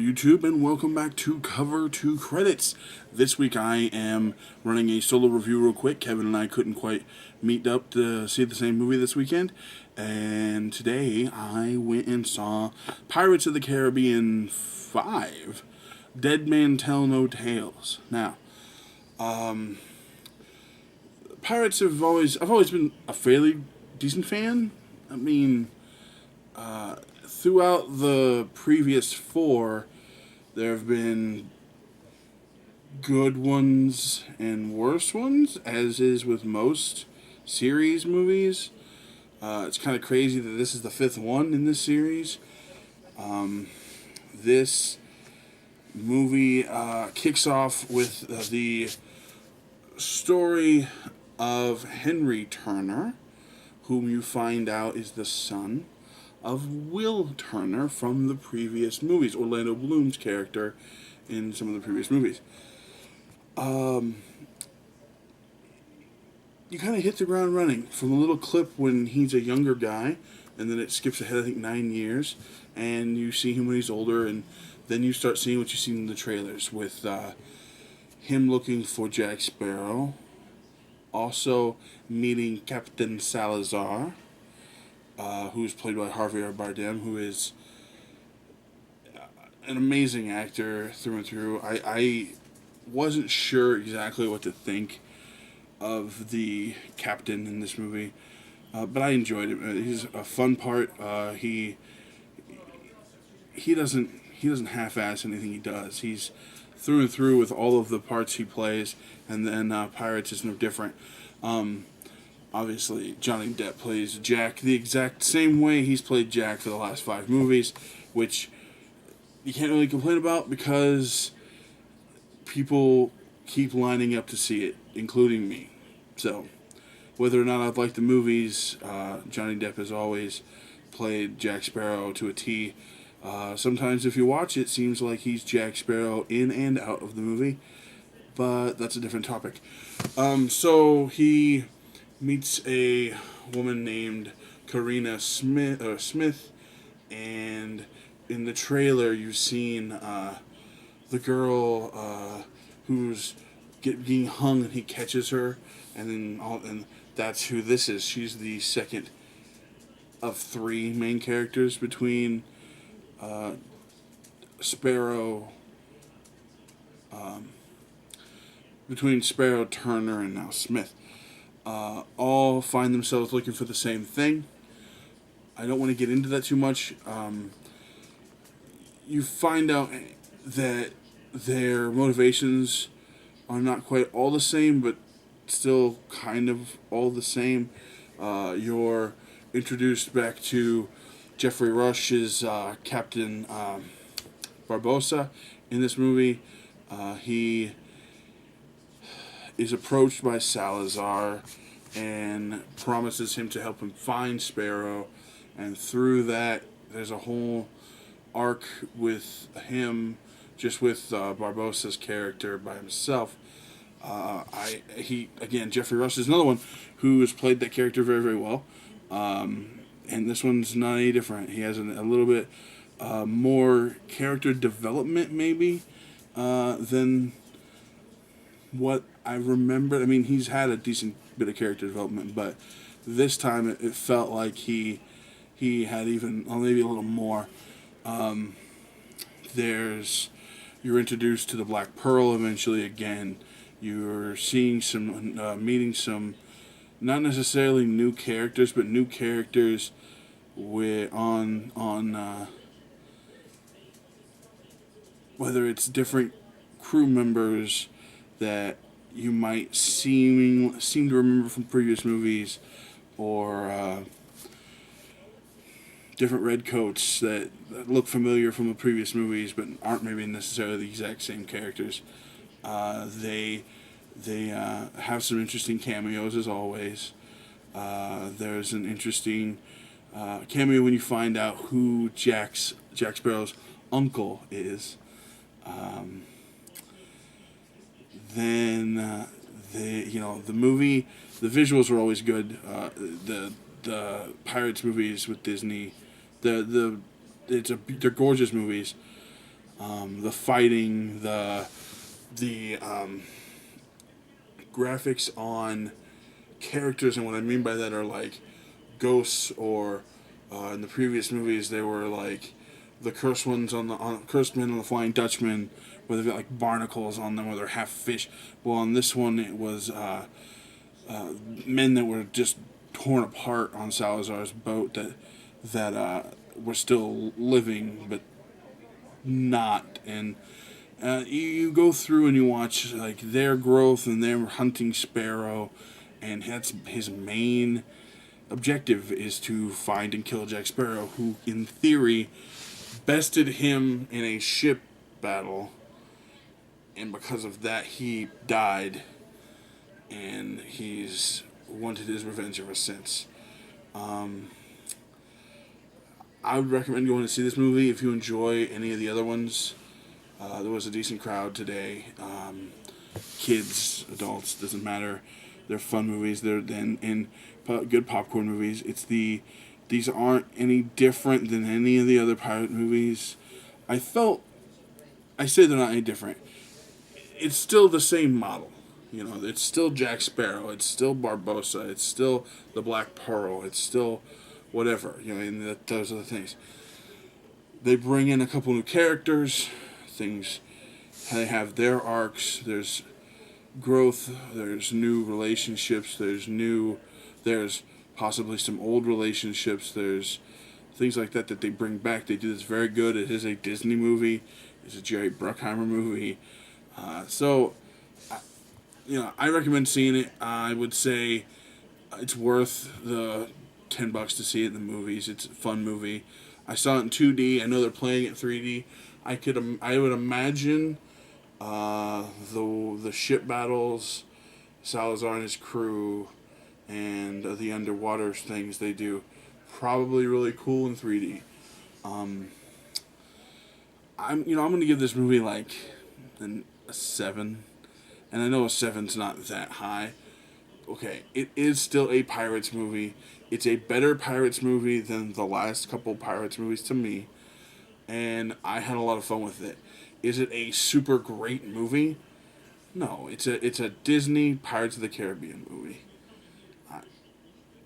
YouTube, and welcome back to Cover 2 Credits. This week I am running a solo review real quick. Kevin and I couldn't quite meet up to see the same movie this weekend, and today I went and saw Pirates of the Caribbean 5, Dead Man Tell No Tales. Now, Pirates I've always been a fairly decent fan. I mean, throughout the previous four, there have been good ones and worse ones, as is with most series movies. It's kind of crazy that this is the fifth one in this series. This movie kicks off with the story of Henry Turner, whom you find out is the son of Will Turner from the previous movies, Orlando Bloom's character in some of the previous movies. You kind of hit the ground running from a little clip when he's a younger guy, and then it skips ahead, I think, 9 years, and you see him when he's older, and then you start seeing what you see in the trailers with him looking for Jack Sparrow, also meeting Captain Salazar, who's played by Javier Bardem, who is an amazing actor through and through. I wasn't sure exactly what to think of the captain in this movie, but I enjoyed it. He's a fun part. He doesn't half-ass anything he does. He's through and through with all of the parts he plays, and then Pirates is no different. Obviously, Johnny Depp plays Jack the exact same way he's played Jack for the last 5 movies, which you can't really complain about because people keep lining up to see it, including me. So, whether or not I've liked the movies, Johnny Depp has always played Jack Sparrow to a T. Sometimes if you watch it seems like he's Jack Sparrow in and out of the movie, but that's a different topic. So he meets a woman named Karina Smith, and in the trailer you've seen the girl who's being hung, and he catches her, and that's who this is. She's the second of 3 main characters between Sparrow, Turner, and now Smith. All find themselves looking for the same thing. I don't want to get into that too much. You find out that their motivations are not quite all the same, but still kind of all the same. You're introduced back to Jeffrey Rush's Captain Barbossa in this movie. He is approached by Salazar and promises him to help him find Sparrow, and through that there's a whole arc with him, just with Barbossa's character by himself. Jeffrey Rush is another one who has played that character very, very well, and this one's not any different. He has a little bit more character development maybe than what I remember. I mean, he's had a decent bit of character development, but this time it felt like he had even, or maybe a little more. You're introduced to the Black Pearl eventually again. You're seeing meeting some, not necessarily new characters, but new characters whether it's different crew members that you might seem to remember from previous movies, or different redcoats that look familiar from the previous movies but aren't maybe necessarily the exact same characters. They have some interesting cameos as always. There's an interesting cameo when you find out who Jack Sparrow's uncle is. Then the movie, the visuals are always good. The Pirates movies with Disney, they're gorgeous movies. The fighting, the graphics on characters, and what I mean by that are like ghosts, or in the previous movies they were like the cursed ones on cursed men on the Flying Dutchman, where they've got like barnacles on them, or they're half fish. Well, on this one it was men that were just torn apart on Salazar's boat, that were still living but not. And you go through and you watch like their growth, and their hunting Sparrow, and that's his main objective, is to find and kill Jack Sparrow, who in theory bested him in a ship battle, and because of that he died, and he's wanted his revenge ever since. I would recommend going to see this movie if you enjoy any of the other ones. There was a decent crowd today. Kids, adults, doesn't matter. They're fun movies. They're good popcorn movies. These aren't any different than any of the other pirate movies. I say they're not any different. It's still the same model. It's still Jack Sparrow. It's still Barbossa. It's still the Black Pearl. It's still whatever. And those are the things. They bring in a couple new characters. They have their arcs. There's growth. There's new relationships. There's possibly some old relationships. There's things like that they bring back. They do this very good. It is a Disney movie. It's a Jerry Bruckheimer movie. I recommend seeing it. I would say it's worth the $10 to see it in the movies. It's a fun movie. I saw it in 2D. I know they're playing it 3D. I would imagine the ship battles, Salazar and his crew, and the underwater things they do, probably really cool in 3D. I'm going to give this movie like a 7. And I know a 7's not that high. Okay, it is still a Pirates movie. It's a better Pirates movie than the last couple Pirates movies to me. And I had a lot of fun with it. Is it a super great movie? No, it's a Disney Pirates of the Caribbean movie.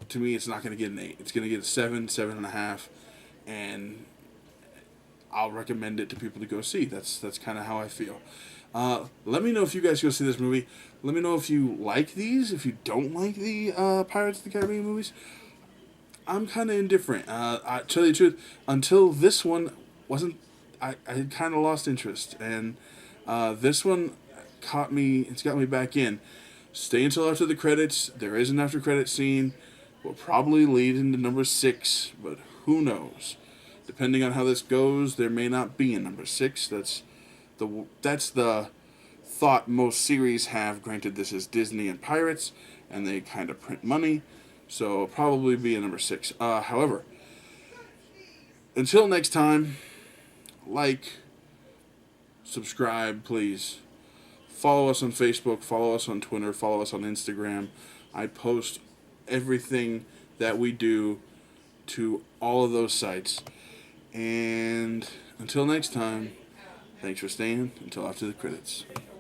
To me, it's not going to get an 8. It's going to get a 7, 7.5, and I'll recommend it to people to go see. That's kind of how I feel. Let me know if you guys go see this movie. Let me know if you like these. If you don't like the Pirates of the Caribbean movies, I'm kind of indifferent. I tell you the truth, until this one wasn't, I had kind of lost interest, and this one caught me. It's got me back in. Stay until after the credits. There is an after credit scene. Will probably lead into number 6, but who knows? Depending on how this goes, there may not be a number 6. That's the thought most series have. Granted, this is Disney and Pirates, and they kind of print money, so it'll probably be a number 6. However, until next time, like, subscribe, please. Follow us on Facebook, follow us on Twitter, follow us on Instagram. I post everything that we do to all of those sites. And until next time, thanks for staying until after the credits.